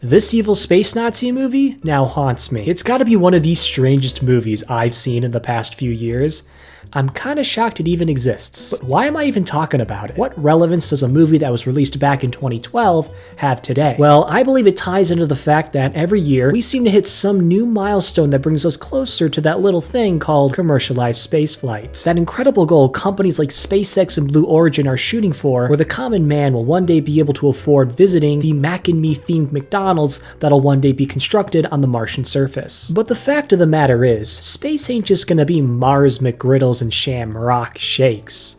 This evil space Nazi movie now haunts me. It's gotta be one of the strangest movies I've seen in the past few years. I'm kinda shocked it even exists. But why am I even talking about it? What relevance does a movie that was released back in 2012 have today? Well, I believe it ties into the fact that every year we seem to hit some new milestone that brings us closer to that little thing called commercialized spaceflight. That incredible goal companies like SpaceX and Blue Origin are shooting for, where the common man will one day be able to afford visiting the Mac and Me themed McDonald's that'll one day be constructed on the Martian surface. But the fact of the matter is, space ain't just gonna be Mars McGriddles and Shamrock Shakes.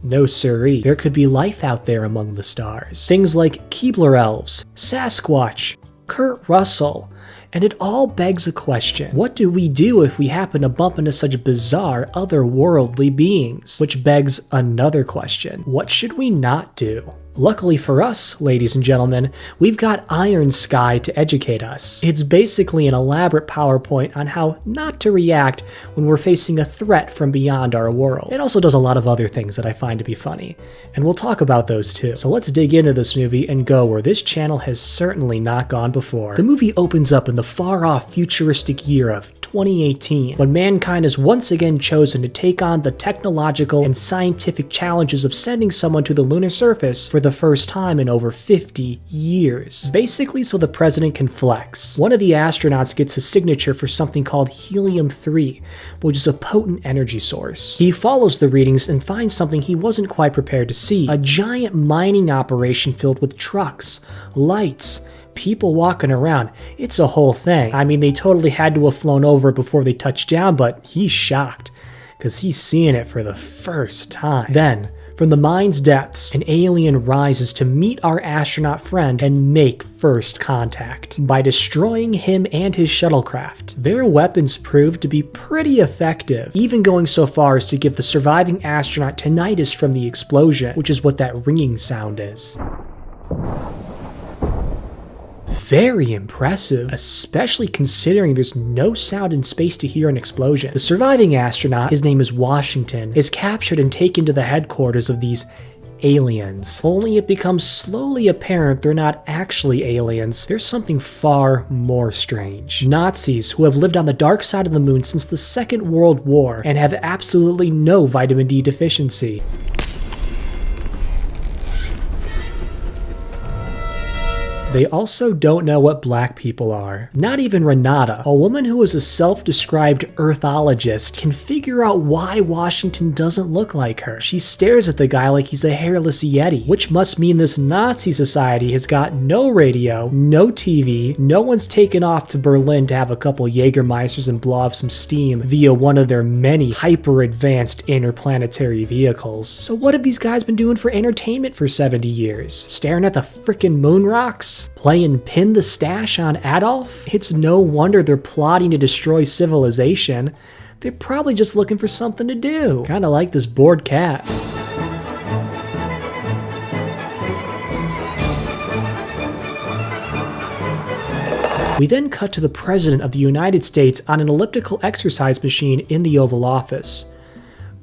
No siree, there could be life out there among the stars. Things like Keebler elves, Sasquatch, Kurt Russell, and it all begs a question. What do we do if we happen to bump into such bizarre, otherworldly beings? Which begs another question. What should we not do? Luckily for us, ladies and gentlemen, we've got Iron Sky to educate us. It's basically an elaborate PowerPoint on how not to react when we're facing a threat from beyond our world. It also does a lot of other things that I find to be funny, and we'll talk about those too. So let's dig into this movie and go where this channel has certainly not gone before. The movie opens up in the far-off futuristic year of 2018, when mankind has once again chosen to take on the technological and scientific challenges of sending someone to the lunar surface for the first time in over 50 years. Basically so the president can flex. One of the astronauts gets a signature for something called helium-3, which is a potent energy source. He follows the readings and finds something he wasn't quite prepared to see, a giant mining operation filled with trucks, lights, people walking around. It's a whole thing. I mean, they totally had to have flown over it before they touched down, but he's shocked because he's seeing it for the first time. Then, from the mine's depths, an alien rises to meet our astronaut friend and make first contact by destroying him and his shuttlecraft. Their weapons proved to be pretty effective, even going so far as to give the surviving astronaut tinnitus from the explosion, which is what that ringing sound is. Very impressive, especially considering there's no sound in space to hear an explosion. The surviving astronaut, his name is Washington, is captured and taken to the headquarters of these aliens. Only it becomes slowly apparent they're not actually aliens. There's something far more strange. Nazis who have lived on the dark side of the moon since the Second World War and have absolutely no vitamin D deficiency. They also don't know what black people are. Not even Renata, a woman who is a self-described earthologist, can figure out why Washington doesn't look like her. She stares at the guy like he's a hairless yeti, which must mean this Nazi society has got no radio, no TV, no one's taken off to Berlin to have a couple Jägermeisters and blow off some steam via one of their many hyper-advanced interplanetary vehicles. So what have these guys been doing for entertainment for 70 years? Staring at the frickin' moon rocks? Playing Pin the Stash on Adolf? It's no wonder they're plotting to destroy civilization. They're probably just looking for something to do. Kinda like this bored cat. We then cut to the President of the United States on an elliptical exercise machine in the Oval Office.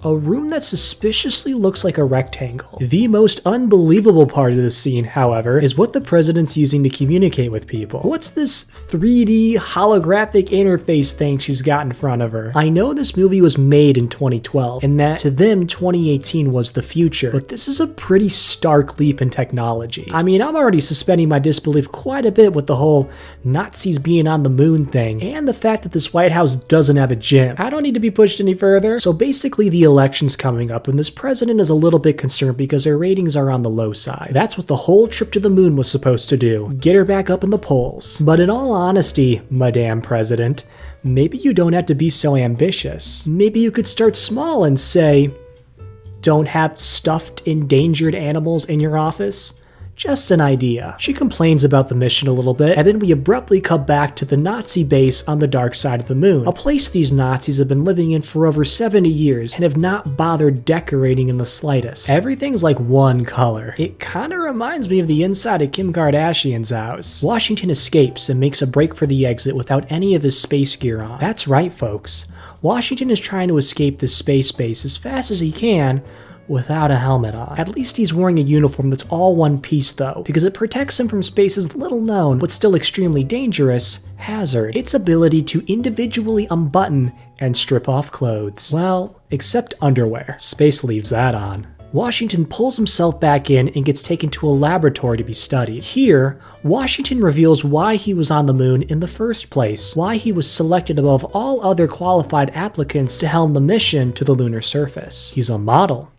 A room that suspiciously looks like a rectangle. The most unbelievable part of this scene, however, is what the president's using to communicate with people. What's this 3D holographic interface thing she's got in front of her? I know this movie was made in 2012, and that to them 2018 was the future, but this is a pretty stark leap in technology. I mean, I'm already suspending my disbelief quite a bit with the whole Nazis being on the moon thing, and the fact that this White House doesn't have a gym. I don't need to be pushed any further. So basically the elections coming up, and this president is a little bit concerned because their ratings are on the low side. That's what the whole trip to the moon was supposed to do, get her back up in the polls. But in all honesty, Madame President, maybe you don't have to be so ambitious. Maybe you could start small and say, don't have stuffed endangered animals in your office. Just an idea. She complains about the mission a little bit, and then we abruptly cut back to the Nazi base on the dark side of the moon, a place these Nazis have been living in for over 70 years and have not bothered decorating in the slightest. Everything's like one color. It kinda reminds me of the inside of Kim Kardashian's house. Washington escapes and makes a break for the exit without any of his space gear on. That's right, folks. Washington is trying to escape this space base as fast as he can, without a helmet on. At least he's wearing a uniform that's all one piece though, because it protects him from space's little known, but still extremely dangerous, hazard. Its ability to individually unbutton and strip off clothes. Well, except underwear. Space leaves that on. Washington pulls himself back in and gets taken to a laboratory to be studied. Here, Washington reveals why he was on the moon in the first place, why he was selected above all other qualified applicants to helm the mission to the lunar surface. He's a model.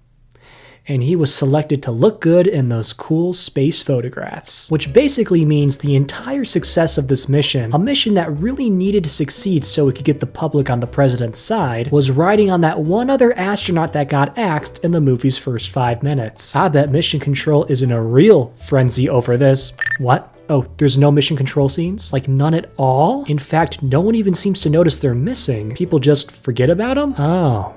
And he was selected to look good in those cool space photographs. Which basically means the entire success of this mission, a mission that really needed to succeed so it could get the public on the president's side, was riding on that one other astronaut that got axed in the movie's first 5 minutes. I bet Mission Control is in a real frenzy over this. What? Oh, there's no mission control scenes? Like none at all? In fact, no one even seems to notice they're missing. People just forget about them? Oh.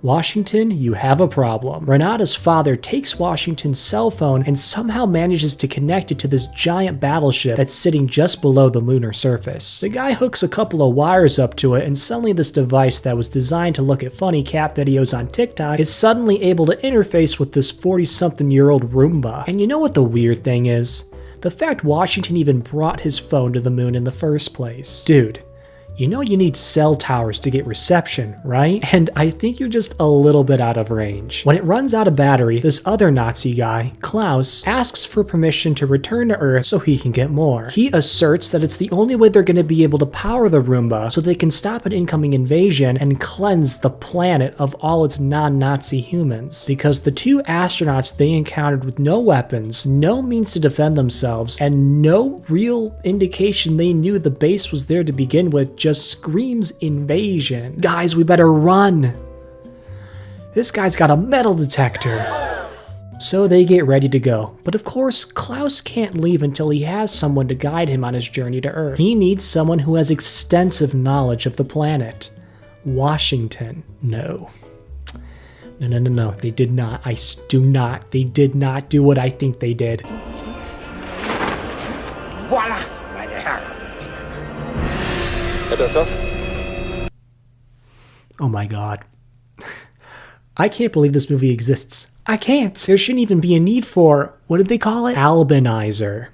Washington, you have a problem. Renata's father takes Washington's cell phone and somehow manages to connect it to this giant battleship that's sitting just below the lunar surface. The guy hooks a couple of wires up to it, and suddenly this device that was designed to look at funny cat videos on TikTok is suddenly able to interface with this 40-something-year-old Roomba. And you know what the weird thing is? The fact Washington even brought his phone to the moon in the first place. Dude. You know you need cell towers to get reception, right? And I think you're just a little bit out of range. When it runs out of battery, this other Nazi guy, Klaus, asks for permission to return to Earth so he can get more. He asserts that it's the only way they're going to be able to power the Roomba so they can stop an incoming invasion and cleanse the planet of all its non-Nazi humans. Because the 2 astronauts they encountered with no weapons, no means to defend themselves, and no real indication they knew the base was there to begin with just screams invasion. Guys, we better run. This guy's got a metal detector. So they get ready to go. But of course, Klaus can't leave until he has someone to guide him on his journey to Earth. He needs someone who has extensive knowledge of the planet. Washington. No. No. They did not. They did not do what I think they did. Voila! Oh my god. I can't believe this movie exists. I can't. There shouldn't even be a need for, what did they call it? Albinizer.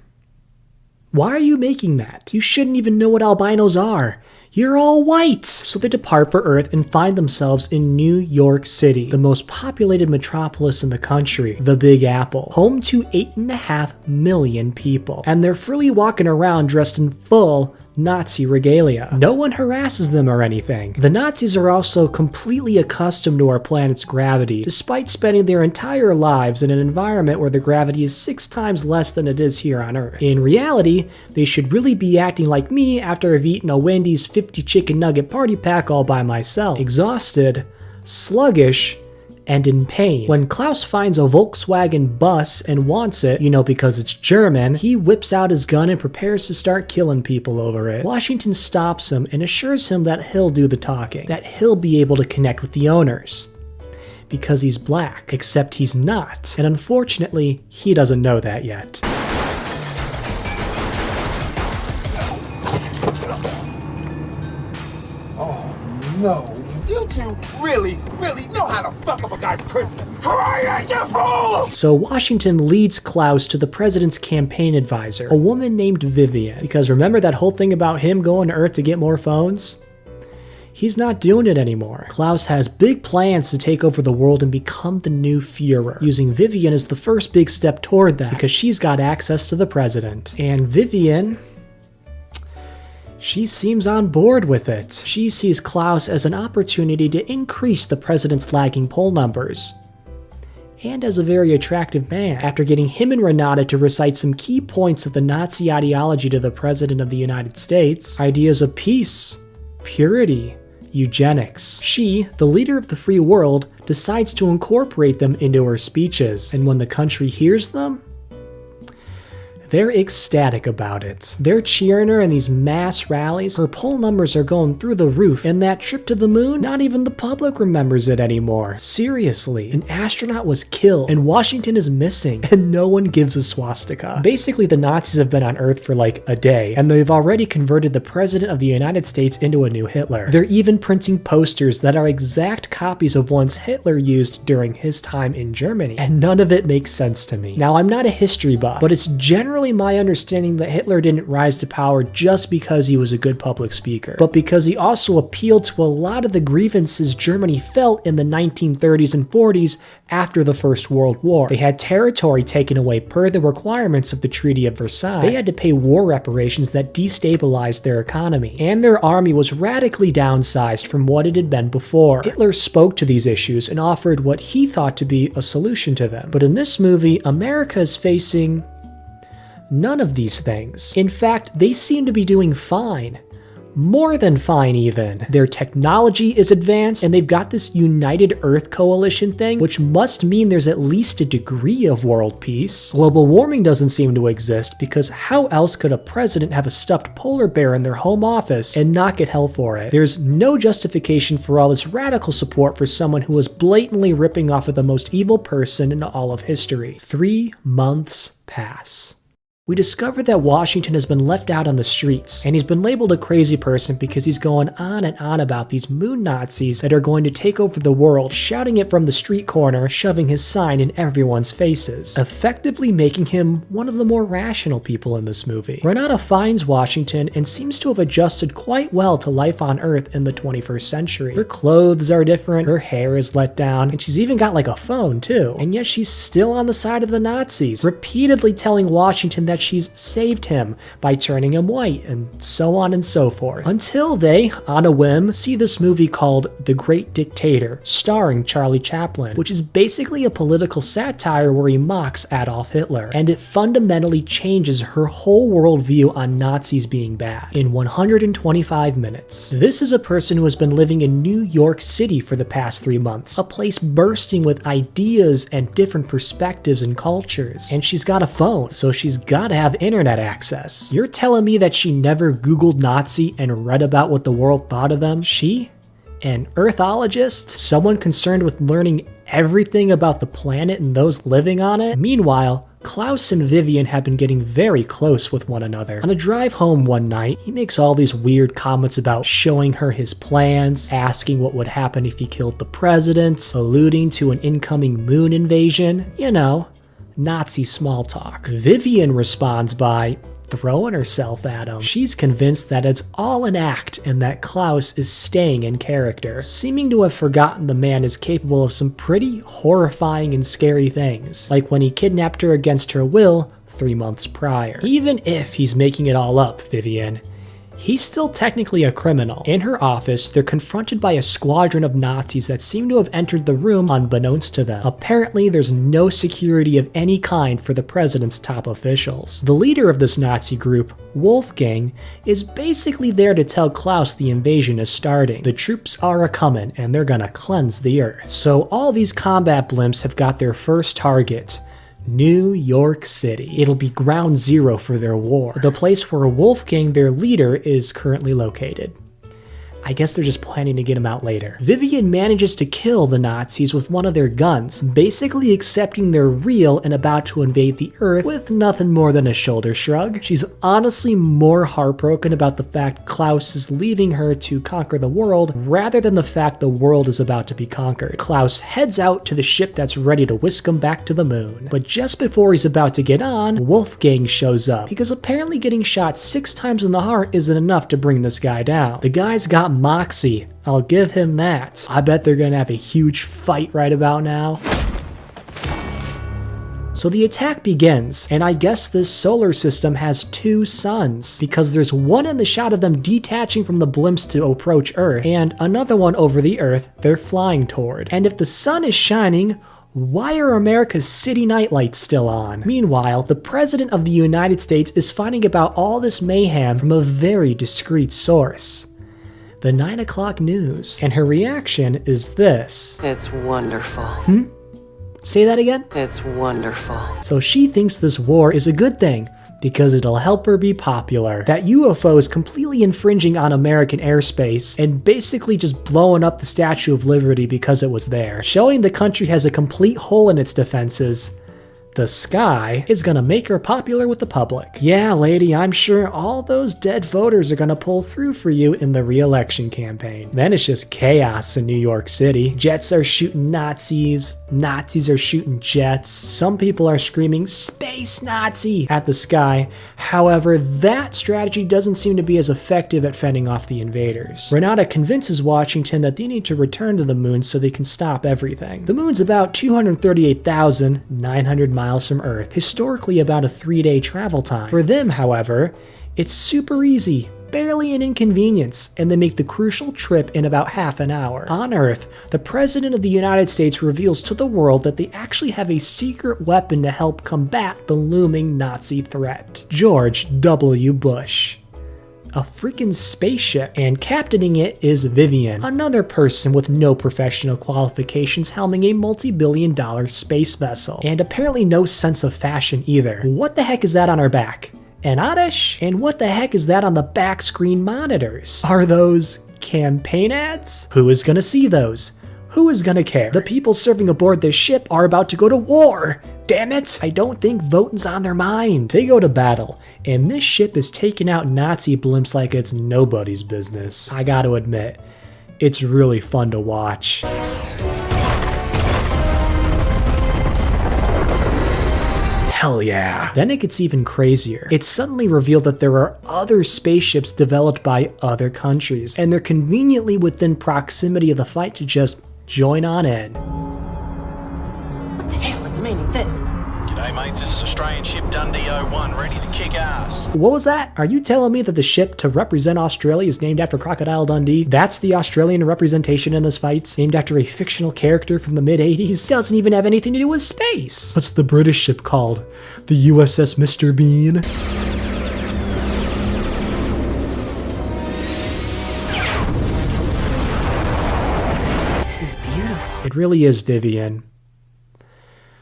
Why are you making that? You shouldn't even know what albinos are. You're all white! So they depart for Earth and find themselves in New York City, the most populated metropolis in the country, the Big Apple, home to 8.5 million people. And they're freely walking around dressed in full Nazi regalia. No one harasses them or anything. The Nazis are also completely accustomed to our planet's gravity, despite spending their entire lives in an environment where the gravity is 6 times less than it is here on Earth. In reality, they should really be acting like me after I've eaten a Wendy's 50 chicken nugget party pack all by myself. Exhausted, sluggish, and in pain. When Klaus finds a Volkswagen bus and wants it, you know, because it's German, he whips out his gun and prepares to start killing people over it. Washington stops him and assures him that he'll do the talking, that he'll be able to connect with the owners. Because he's black, except he's not. And unfortunately, he doesn't know that yet. No, you two really know how to fuck up a guy's Christmas. Hurry, you fool! So Washington leads Klaus to the president's campaign advisor, a woman named Vivien. Because remember that whole thing about him going to Earth to get more phones? He's not doing it anymore. Klaus has big plans to take over the world and become the new Führer, using Vivien as the first big step toward that, because she's got access to the president. And Vivien, she seems on board with it. She sees Klaus as an opportunity to increase the president's lagging poll numbers. And as a very attractive man. After getting him and Renata to recite some key points of the Nazi ideology to the President of the United States, ideas of peace, purity, eugenics, she, the leader of the free world, decides to incorporate them into her speeches. And when the country hears them, They're ecstatic about it. They're cheering her in these mass rallies. Her poll numbers are going through the roof, and that trip to the moon, not even the public remembers it anymore. Seriously, an astronaut was killed, and Washington is missing, and no one gives a swastika. Basically, the Nazis have been on Earth for like a day, and they've already converted the President of the United States into a new Hitler. They're even printing posters that are exact copies of ones Hitler used during his time in Germany, and none of it makes sense to me. Now, I'm not a history buff, but it's generally my understanding that Hitler didn't rise to power just because he was a good public speaker, but because he also appealed to a lot of the grievances Germany felt in the 1930s and 40s after the First World War. They had territory taken away per the requirements of the Treaty of Versailles. They had to pay war reparations that destabilized their economy, and their army was radically downsized from what it had been before. Hitler spoke to these issues and offered what he thought to be a solution to them. But in this movie, America is facing none of these things. In fact, they seem to be doing fine. More than fine, even. Their technology is advanced, and they've got this United Earth Coalition thing, which must mean there's at least a degree of world peace. Global warming doesn't seem to exist, because how else could a president have a stuffed polar bear in their home office and not get hell for it? There's no justification for all this radical support for someone who was blatantly ripping off of the most evil person in all of history. 3 months pass. We discover that Washington has been left out on the streets, and he's been labeled a crazy person because he's going on and on about these moon Nazis that are going to take over the world, shouting it from the street corner, shoving his sign in everyone's faces, effectively making him one of the more rational people in this movie. Renata finds Washington and seems to have adjusted quite well to life on Earth in the 21st century. Her clothes are different, her hair is let down, and she's even got like a phone too, and yet she's still on the side of the Nazis, repeatedly telling Washington that she's saved him by turning him white, and so on and so forth. Until they, on a whim, see this movie called The Great Dictator, starring Charlie Chaplin, which is basically a political satire where he mocks Adolf Hitler, and it fundamentally changes her whole worldview on Nazis being bad in 125 minutes. This is a person who has been living in New York City for the past 3 months, a place bursting with ideas and different perspectives and cultures, and she's got a phone, so she's got to have internet access. You're telling me that she never Googled Nazi and read about what the world thought of them? She? An Earthologist? Someone concerned with learning everything about the planet and those living on it? Meanwhile, Klaus and Vivien have been getting very close with one another. On a drive home one night, he makes all these weird comments about showing her his plans, asking what would happen if he killed the president, alluding to an incoming moon invasion. You know, Nazi small talk. Vivien responds by throwing herself at him. She's convinced that it's all an act and that Klaus is staying in character, seeming to have forgotten the man is capable of some pretty horrifying and scary things, like when he kidnapped her against her will 3 months prior. Even if he's making it all up, Vivien, he's still technically a criminal. In her office, they're confronted by a squadron of Nazis that seem to have entered the room unbeknownst to them. Apparently, there's no security of any kind for the president's top officials. The leader of this Nazi group, Wolfgang, is basically there to tell Klaus the invasion is starting. The troops are a-comin', and they're gonna cleanse the earth. So all these combat blimps have got their first target: New York City. It'll be ground zero for their war, the place where Wolfgang, their leader, is currently located. I guess they're just planning to get him out later. Vivien manages to kill the Nazis with one of their guns, basically accepting they're real and about to invade the Earth with nothing more than a shoulder shrug. She's honestly more heartbroken about the fact Klaus is leaving her to conquer the world rather than the fact the world is about to be conquered. Klaus heads out to the ship that's ready to whisk him back to the moon. But just before he's about to get on, Wolfgang shows up, because apparently getting shot 6 times in the heart isn't enough to bring this guy down. The guy's got moxie, I'll give him that. I bet they're gonna have a huge fight right about now. So the attack begins, and I guess this solar system has 2 suns, because there's one in the shot of them detaching from the blimps to approach Earth, and another one over the Earth they're flying toward. And if the sun is shining, why are America's city nightlights still on? Meanwhile, the President of the United States is finding about all this mayhem from a very discreet source: the 9 o'clock news. And her reaction is this: It's wonderful. Say that again? It's wonderful. So she thinks this war is a good thing, because it'll help her be popular. That UFO is completely infringing on American airspace and basically just blowing up the Statue of Liberty because it was there, showing the country has a complete hole in its defenses. The Sky is gonna make her popular with the public. Yeah, lady, I'm sure all those dead voters are gonna pull through for you in the re-election campaign. Then it's just chaos in New York City. Jets are shooting Nazis. Nazis are shooting jets. Some people are screaming, "Space Nazi!" at the Sky. However, that strategy doesn't seem to be as effective at fending off the invaders. Renata convinces Washington that they need to return to the moon so they can stop everything. The moon's about 238,900 miles from Earth, historically about a 3-day travel time. For them, however, it's super easy, barely an inconvenience, and they make the crucial trip in about half an hour. On Earth, the President of the United States reveals to the world that they actually have a secret weapon to help combat the looming Nazi threat. George W. Bush. A freaking spaceship, and captaining it is Vivien, another person with no professional qualifications helming a multi-billion-dollar space vessel, and apparently no sense of fashion either. What the heck is that on her back? An oddish? And what the heck is that on the back screen monitors? Are those campaign ads? Who is gonna see those? Who is gonna care? The people serving aboard this ship are about to go to war! Damn it! I don't think voting's on their mind. They go to battle, and this ship is taking out Nazi blimps like it's nobody's business. I gotta admit, it's really fun to watch. Hell yeah. Then it gets even crazier. It's suddenly revealed that there are other spaceships developed by other countries, and they're conveniently within proximity of the fight to just join on in. What the hell is the meaning of this? G'day mates, this is Australian ship Dundee 01, ready to kick ass. What was that? Are you telling me that the ship to represent Australia is named after Crocodile Dundee? That's the Australian representation in this fight? Named after a fictional character from the mid-80s? Doesn't even have anything to do with space. What's the British ship called? The USS Mr. Bean? It really is Vivien.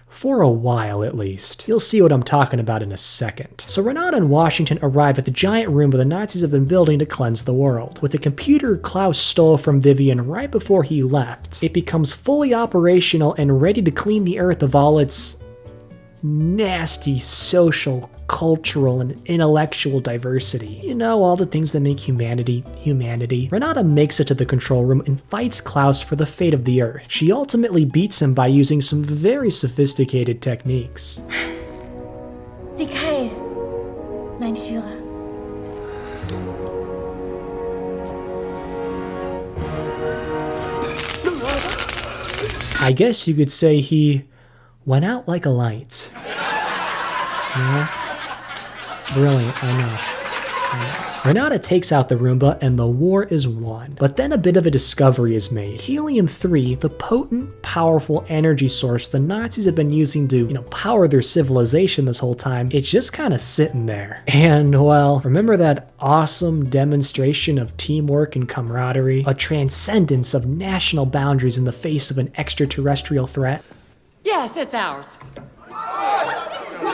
For a while, at least. You'll see what I'm talking about in a second. So Renata and Washington arrive at the giant room where the Nazis have been building to cleanse the world. With the computer Klaus stole from Vivien right before he left, it becomes fully operational and ready to clean the Earth of all its nasty social, cultural, and intellectual diversity. You know, all the things that make humanity, humanity. Renata makes it to the control room and fights Klaus for the fate of the Earth. She ultimately beats him by using some very sophisticated techniques. Sieg heil, mein Führer. I guess you could say he went out like a light. Yeah. Brilliant, I know. Renata takes out the Roomba and the war is won. But then a bit of a discovery is made. Helium-3, the potent, powerful energy source the Nazis have been using to, power their civilization this whole time, it's just kind of sitting there. And, well, remember that awesome demonstration of teamwork and camaraderie? A transcendence of national boundaries in the face of an extraterrestrial threat? Yes, it's ours. No.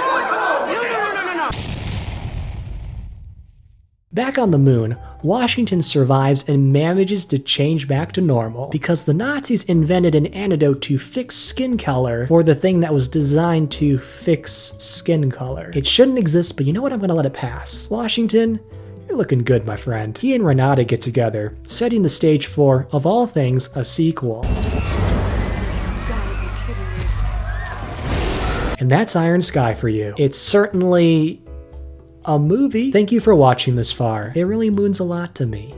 Back on the moon, Washington survives and manages to change back to normal because the Nazis invented an antidote to fix skin color for the thing that was designed to fix skin color. It shouldn't exist, but you know what? I'm gonna let it pass. Washington, you're looking good, my friend. He and Renata get together, setting the stage for, of all things, a sequel. And that's Iron Sky for you. It's certainly a movie. Thank you for watching this far. It really means a lot to me.